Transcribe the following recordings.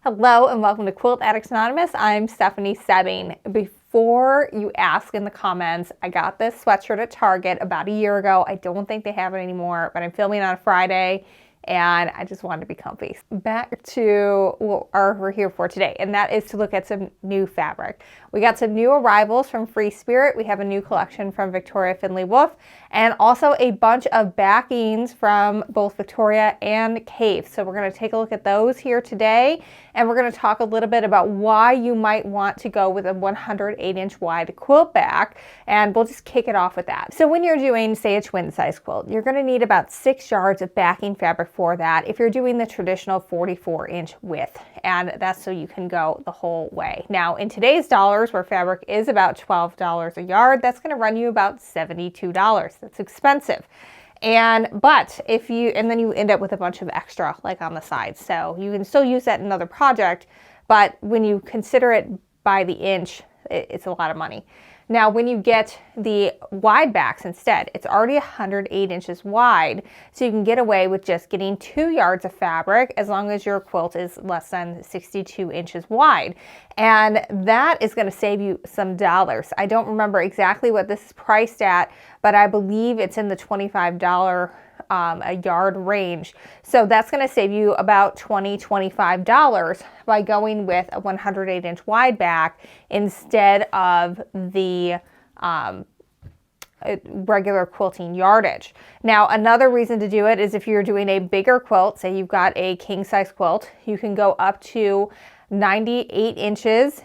Hello and welcome to Quilt Addicts Anonymous. I'm Stephanie Sebbing. Before you ask in the comments, I got this sweatshirt at Target about a year ago. I don't think they have it anymore, but I'm filming on a Friday and I just wanted to be comfy. Back to what we're here for today, and that is to look at some new fabric. We got some new arrivals from FreeSpirit. We have a new collection from Findlay Wolfe, and also a bunch of backings from both Victoria and Kaffe. So we're going to take a look at those here today, and we're going to talk a little bit about why you might want to go with a 108-inch wide quilt back, and we'll just kick it off with that. So when you're doing, say, a twin size quilt, you're going to need about 6 yards of backing fabric for that if you're doing the traditional 44-inch width, and that's so you can go the whole way. Now in today's dollars, where fabric is about $12 a yard, that's going to run you about $72. That's expensive. But if you, and then you end up with a bunch of extra like on the side, so you can still use that in another project, but when you consider it by the inch, it's a lot of money. Now, when you get the wide backs instead, it's already 108 inches wide, so you can get away with just getting 2 yards of fabric as long as your quilt is less than 62 inches wide. And that is going to save you some dollars. I don't remember exactly what this is priced at, but I believe it's in the $25 a yard range. So that's going to save you about $25 by going with a 108-inch wide back instead of the regular quilting yardage. Now, another reason to do it is if you're doing a bigger quilt, say you've got a king size quilt, you can go up to 98 inches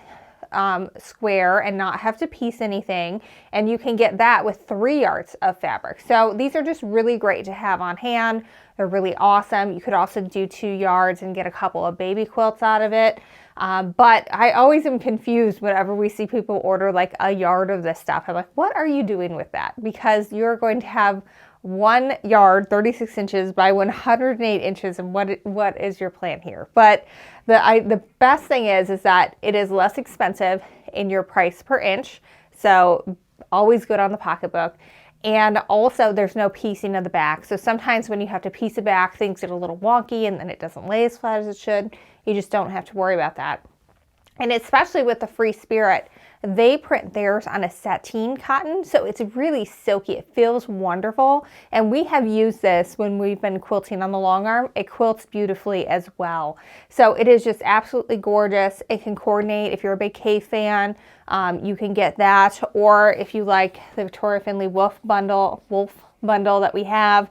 square and not have to piece anything, and you can get that with 3 yards of fabric. So these are just really great to have on hand. They're really awesome. You could also do 2 yards and get a couple of baby quilts out of it. But I always am confused whenever we see people order like a yard of this stuff. I'm like, what are you doing with that? Because you're going to have 1 yard, 36 inches by 108 inches, and what is your plan here? But the best thing is that it is less expensive in your price per inch, so always good on the pocketbook. And also there's no piecing of the back. So sometimes when you have to piece it back, things get a little wonky and then it doesn't lay as flat as it should. You just don't have to worry about that. And especially with the FreeSpirit, they print theirs on a sateen cotton, so it's really silky. It feels wonderful, and we have used this when we've been quilting on the long arm. It quilts beautifully as well. So it is just absolutely gorgeous. It can coordinate. If you're a big Kaffe fan, you can get that, or if you like the Findlay Wolfe bundle that we have,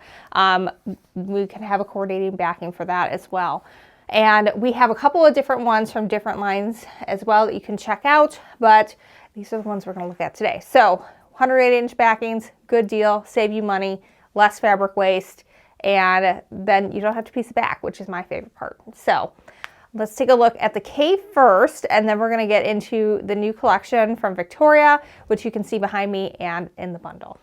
we can have a coordinating backing for that as well. And we have a couple of different ones from different lines as well that you can check out, but these are the ones we're going to look at today. So 108-inch backings, good deal, save you money, less fabric waste, and then you don't have to piece it back, which is my favorite part. So let's take a look at the Kaffe first, and then we're going to get into the new collection from Victoria, which you can see behind me and in the bundle.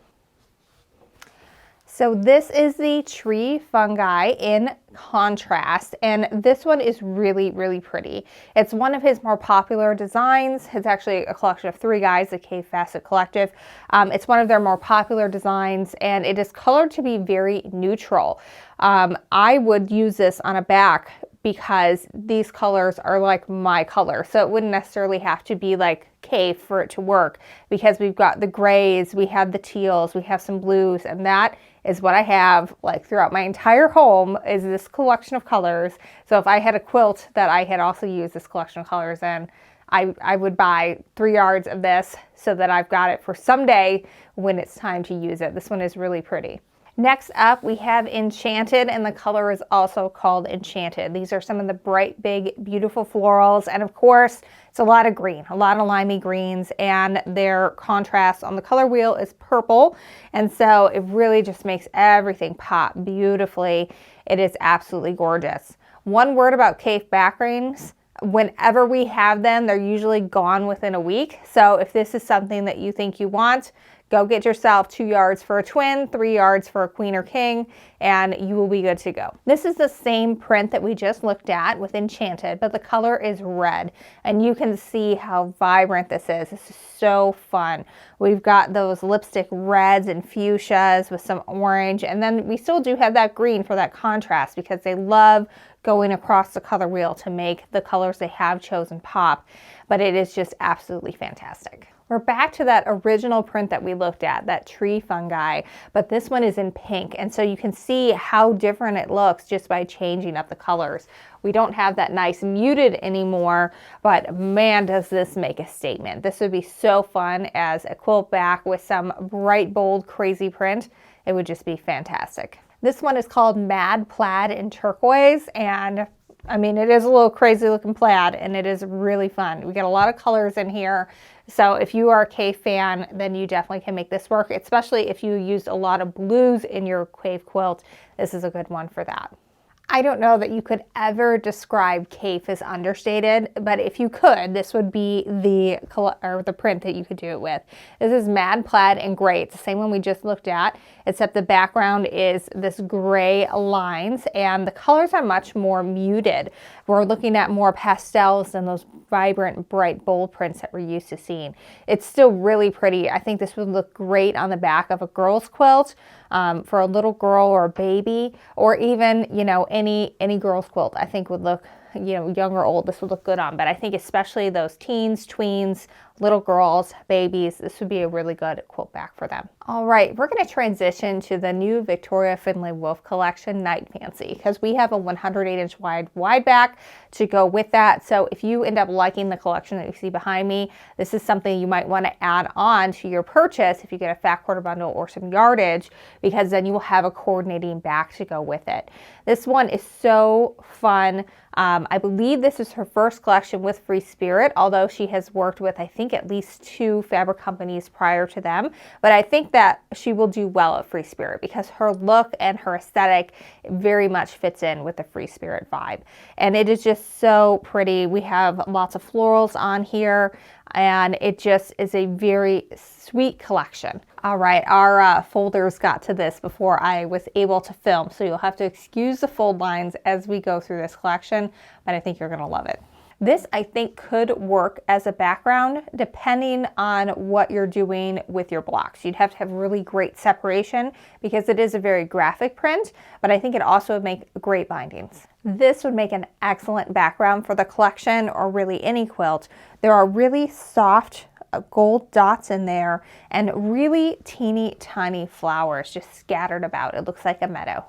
So this is the Tree Fungi in contrast, and this one is really, really pretty. It's one of his more popular designs. It's actually a collection of 3 guys, the Kaffe Fassett Collective. It's one of their more popular designs, and it is colored to be very neutral. I would use this on a back because these colors are like my color. So it wouldn't necessarily have to be like Kaffe for it to work, because we've got the grays, we have the teals, we have some blues, and that is what I have like throughout my entire home, is this collection of colors. So if I had a quilt that I had also used this collection of colors in, I would buy 3 yards of this so that I've got it for someday when it's time to use it. This one is really pretty. Next up, we have Enchanted, and the color is also called Enchanted. These are some of the bright, big, beautiful florals, and of course, it's a lot of green, a lot of limey greens, and their contrast on the color wheel is purple, and so it really just makes everything pop beautifully. It is absolutely gorgeous. One word about Kaffe backrings: whenever we have them, they're usually gone within a week. So if this is something that you think you want, go get yourself 2 yards for a twin, 3 yards for a queen or king, and you will be good to go. This is the same print that we just looked at with Enchanted, but the color is red, and you can see how vibrant this is. This is so fun. We've got those lipstick reds and fuchsias with some orange, and then we still do have that green for that contrast, because they love going across the color wheel to make the colors they have chosen pop, but it is just absolutely fantastic. We're back to that original print that we looked at, that Tree Fungi, but this one is in pink, and so you can see how different it looks just by changing up the colors. We don't have that nice muted anymore, but man, does this make a statement. This would be so fun as a quilt back with some bright, bold, crazy print. It would just be fantastic. This one is called Mad Plaid in Turquoise, and I mean, it is a little crazy looking plaid, and it is really fun. We get a lot of colors in here. So if you are a Kaffe fan, then you definitely can make this work, especially if you used a lot of blues in your Kaffe quilt. This is a good one for that. I don't know that you could ever describe Kaffe as understated, but if you could, this would be the print that you could do it with. This is Mad Plaid in gray. It's the same one we just looked at, except the background is this gray lines, and the colors are much more muted. We're looking at more pastels than those vibrant, bright, bold prints that we're used to seeing. It's still really pretty. I think this would look great on the back of a girl's quilt, for a little girl or a baby, or even, you know, any girl's quilt I think would look, you know, young or old, this would look good on. But I think especially those teens, tweens, little girls, babies, this would be a really good quilt back for them. All right, we're going to transition to the new Victoria Findlay Wolfe collection, Night Fancy, because we have a 108-inch wide back to go with that. So if you end up liking the collection that you see behind me, this is something you might want to add on to your purchase if you get a fat quarter bundle or some yardage, because then you will have a coordinating back to go with it. This one is so fun. I believe this is her first collection with FreeSpirit, although she has worked with, I think, at least 2 fabric companies prior to them. But I think that she will do well at FreeSpirit because her look and her aesthetic very much fits in with the FreeSpirit vibe. And it is just so pretty. We have lots of florals on here, and it just is a very sweet collection. All right, our folders got to this before I was able to film, so you'll have to excuse the fold lines as we go through this collection, but I think you're gonna love it. This, I think, could work as a background depending on what you're doing with your blocks. You'd have to have really great separation because it is a very graphic print, but I think it also would make great bindings. This would make an excellent background for the collection or really any quilt. There are really soft gold dots in there and really teeny tiny flowers just scattered about. It looks like a meadow.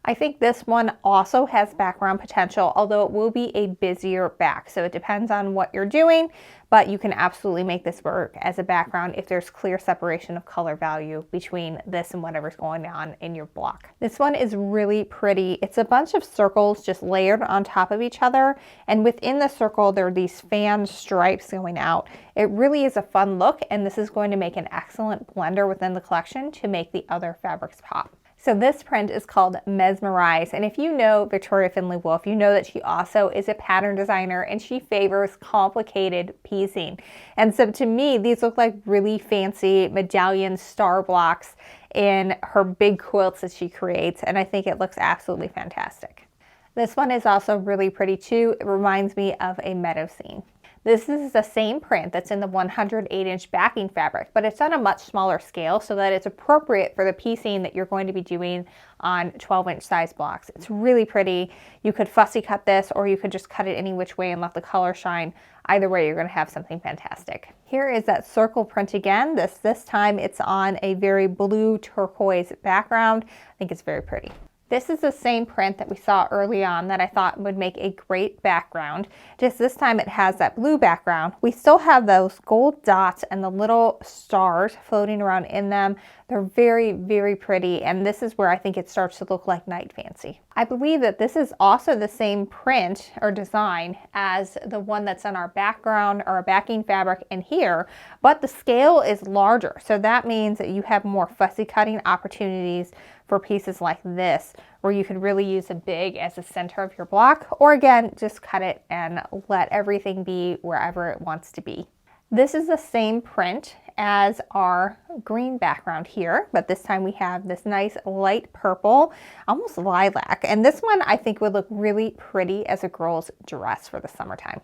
I think this one also has background potential, although it will be a busier back. So it depends on what you're doing, but you can absolutely make this work as a background if there's clear separation of color value between this and whatever's going on in your block. This one is really pretty. It's a bunch of circles just layered on top of each other. And within the circle, there are these fan stripes going out. It really is a fun look, and this is going to make an excellent blender within the collection to make the other fabrics pop. So this print is called Mesmerize, and if you know Victoria Findlay Wolfe, you know that she also is a pattern designer and she favors complicated piecing. And so to me, these look like really fancy medallion star blocks in her big quilts that she creates, and I think it looks absolutely fantastic. This one is also really pretty too. It reminds me of a meadow scene. This is the same print that's in the 108-inch backing fabric, but it's on a much smaller scale so that it's appropriate for the piecing that you're going to be doing on 12-inch size blocks. It's really pretty. You could fussy cut this, or you could just cut it any which way and let the color shine. Either way, you're going to have something fantastic. Here is that circle print again. This time it's on a very blue turquoise background. I think it's very pretty. This is the same print that we saw early on that I thought would make a great background. Just this time it has that blue background. We still have those gold dots and the little stars floating around in them. They're very, very pretty, and this is where I think it starts to look like Night Fancy. I believe that this is also the same print or design as the one that's on our background or our backing fabric in here, but the scale is larger. So that means that you have more fussy cutting opportunities for pieces like this, where you could really use a big as the center of your block, or again, just cut it and let everything be wherever it wants to be. This is the same print as our green background here, but this time we have this nice light purple, almost lilac. And this one I think would look really pretty as a girl's dress for the summertime.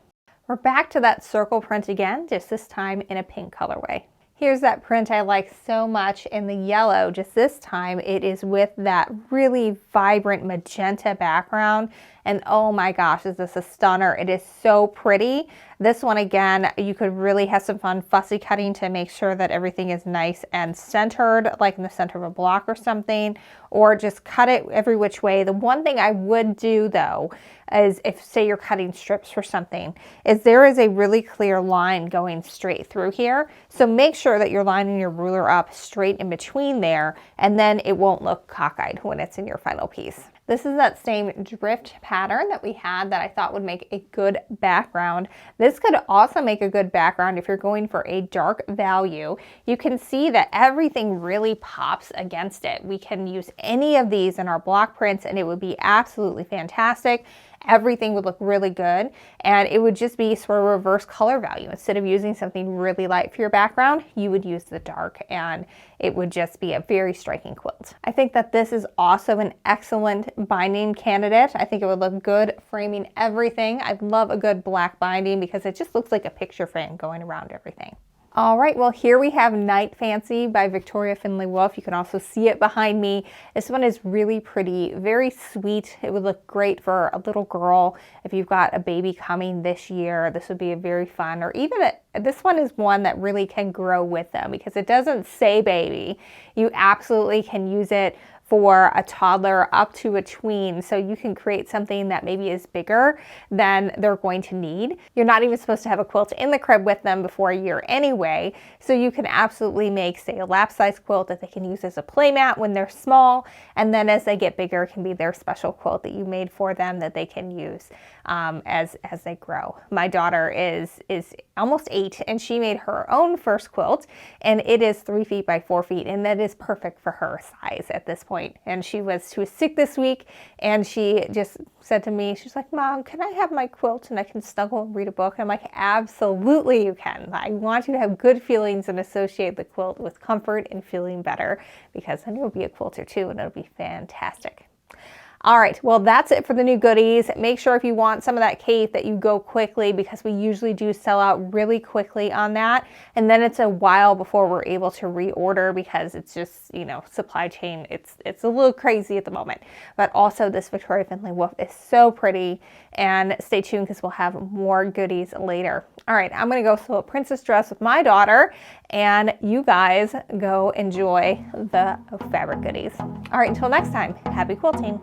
We're back to that circle print again, just this time in a pink colorway. Here's that print I like so much in the yellow, just this time it is with that really vibrant magenta background. And oh my gosh, is this a stunner. It is so pretty. This one, again, you could really have some fun fussy cutting to make sure that everything is nice and centered, like in the center of a block or something, or just cut it every which way. The one thing I would do though, is if say you're cutting strips for something, is there is a really clear line going straight through here. So make sure that you're lining your ruler up straight in between there, and then it won't look cockeyed when it's in your final piece. This is that same drift pattern that we had that I thought would make a good background. This could also make a good background if you're going for a dark value. You can see that everything really pops against it. We can use any of these in our block prints and it would be absolutely fantastic. Everything would look really good, and it would just be sort of reverse color value. Instead of using something really light for your background, you would use the dark, and it would just be a very striking quilt. I think that this is also an excellent binding candidate. I think it would look good framing everything. I love a good black binding because it just looks like a picture frame going around everything. All right, well, here we have Night Fancy by Victoria Findlay Wolfe. You can also see it behind me. This one is really pretty, very sweet. It would look great for a little girl. If you've got a baby coming this year, this would be a very fun, or even this one is one that really can grow with them because it doesn't say baby. You absolutely can use it for a toddler up to a tween, so you can create something that maybe is bigger than they're going to need. You're not even supposed to have a quilt in the crib with them before a year anyway, so you can absolutely make, say, a lap size quilt that they can use as a playmat when they're small, and then as they get bigger, it can be their special quilt that you made for them that they can use as they grow. My daughter is almost 8, and she made her own first quilt, and it is 3 feet by 4 feet, and that is perfect for her size at this point. And she was sick this week, and she just said to me, she's like, Mom, can I have my quilt and I can snuggle and read a book? And I'm like, absolutely you can. I want you to have good feelings and associate the quilt with comfort and feeling better, because then you'll be a quilter too, and it'll be fantastic. All right, well, that's it for the new goodies. Make sure if you want some of that Kaffe that you go quickly, because we usually do sell out really quickly on that. And then it's a while before we're able to reorder because it's just, you know, supply chain, it's a little crazy at the moment. But also this Victoria Findlay Wolfe is so pretty, and stay tuned because we'll have more goodies later. All right, I'm gonna go sew a princess dress with my daughter, and you guys go enjoy the fabric goodies. All right, until next time, happy quilting.